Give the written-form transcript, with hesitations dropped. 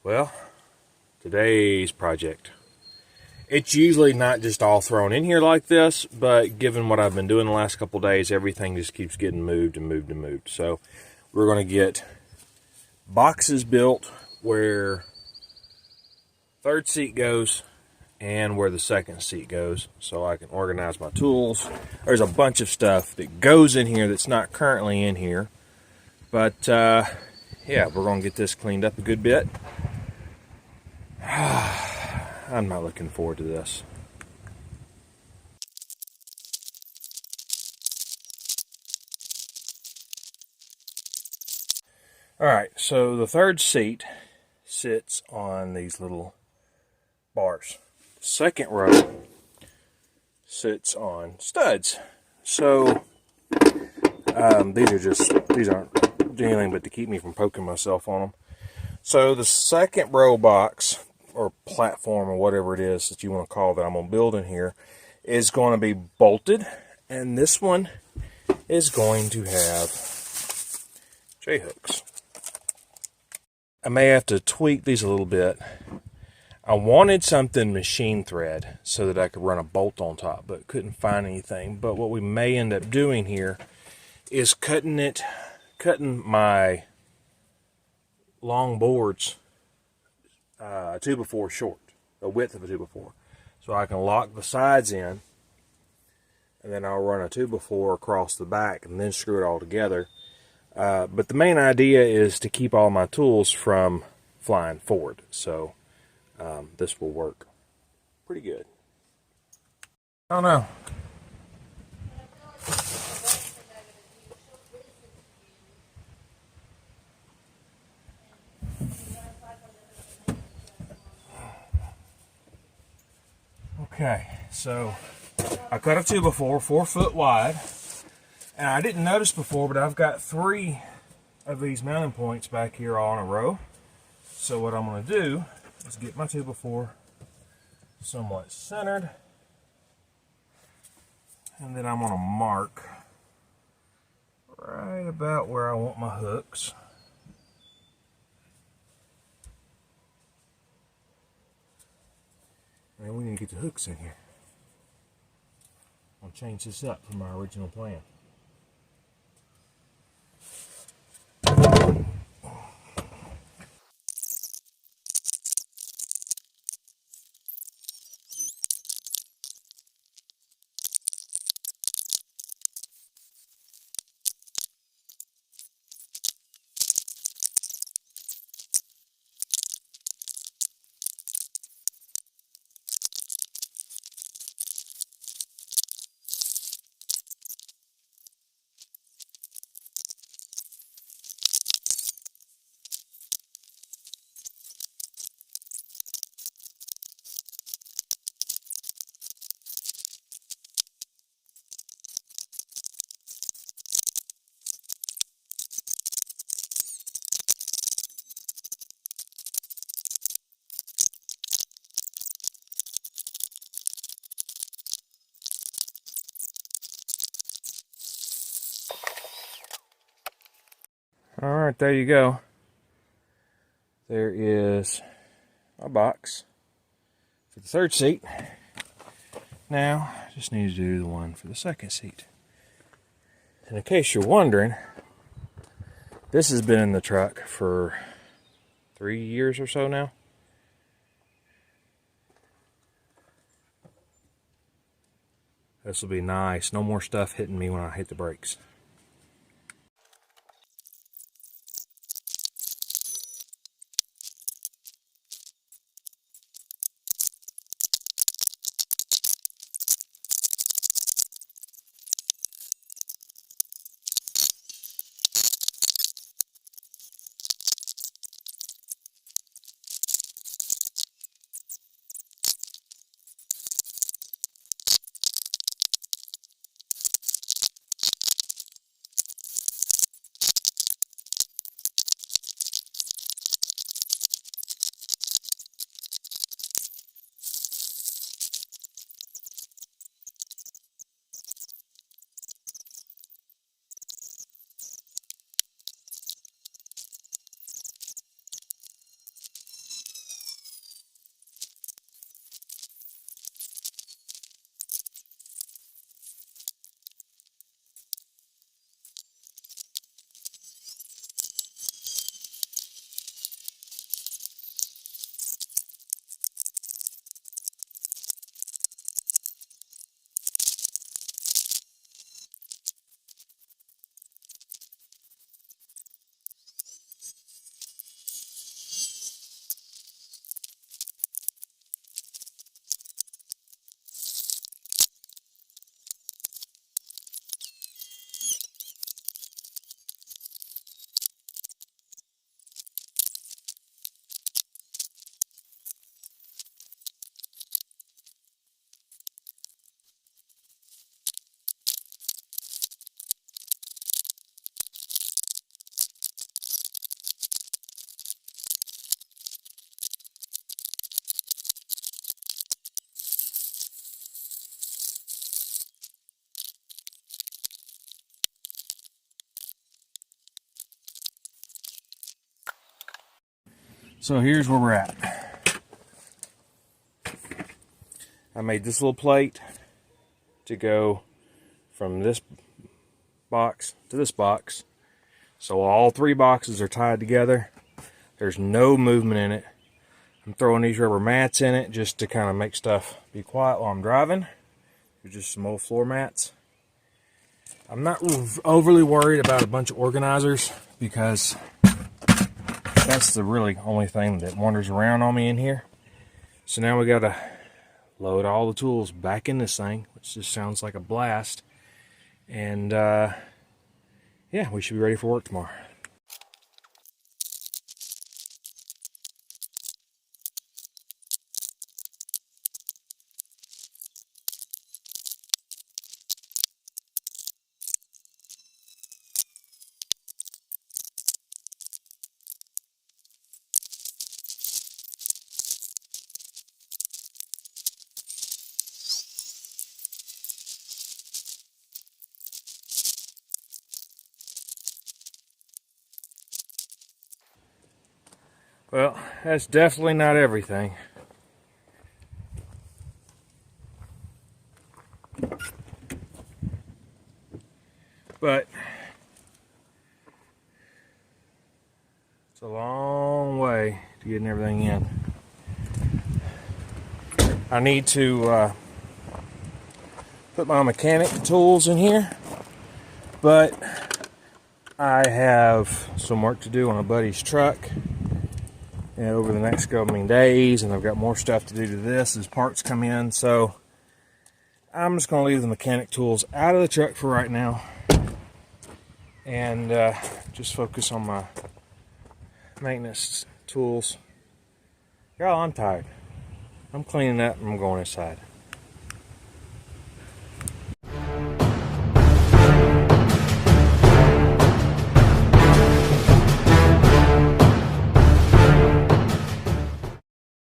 Well, today's project. It's usually not just all thrown in here like this, but given what I've been doing the last couple days, everything just keeps getting moved and moved and moved. So we're going to get boxes built where third seat goes and where the second seat goes, so I can organize my tools. There's a bunch of stuff that goes in here that's not currently in here, but yeah, we're going to get this cleaned up a good bit. I'm not looking forward to this. Alright, so the third seat sits on these little bars. The second row sits on studs. So these aren't anything but to keep me from poking myself on them. So the second row box, or platform, or whatever it is that you want to call that I'm going to build in here, is going to be bolted, and this one is going to have J-hooks. I may have to tweak these a little bit. I wanted something machine thread so that I could run a bolt on top, but couldn't find anything. But what we may end up doing here is cutting my long boards a 2x4 short, the width of a 2x4, so I can lock the sides in, and then I'll run a 2x4 across the back and then screw it all together. But the main idea is to keep all my tools from flying forward, so this will work pretty good. I don't know. Okay, so I cut a 2x4, 4 foot wide, and I didn't notice before, but I've got 3 of these mounting points back here all in a row. So what I'm going to do is get my 2x4 somewhat centered, and then I'm going to mark right about where I want my hooks. And we need to get the hooks in here. I'll change this up from my original plan. Alright, there you go. There is my box for the third seat. Now, I just need to do the one for the second seat. And in case you're wondering, this has been in the truck for 3 years or so now. This will be nice. No more stuff hitting me when I hit the brakes. So here's where we're at. I made this little plate to go from this box to this box. So all three boxes are tied together. There's no movement in it. I'm throwing these rubber mats in it just to kind of make stuff be quiet while I'm driving. They're just some old floor mats. I'm not overly worried about a bunch of organizers because that's the really only thing that wanders around on me in here. So now we gotta load all the tools back in this thing, which just sounds like a blast. And yeah, we should be ready for work tomorrow. Well, that's definitely not everything. But it's a long way to getting everything in. I need to put my mechanic tools in here, but I have some work to do on a buddy's truck over the next coming days, and I've got more stuff to do to this as parts come in. So I'm just going to leave the mechanic tools out of the truck for right now and just focus on my maintenance tools. Y'all, I'm tired. I'm cleaning up and I'm going inside.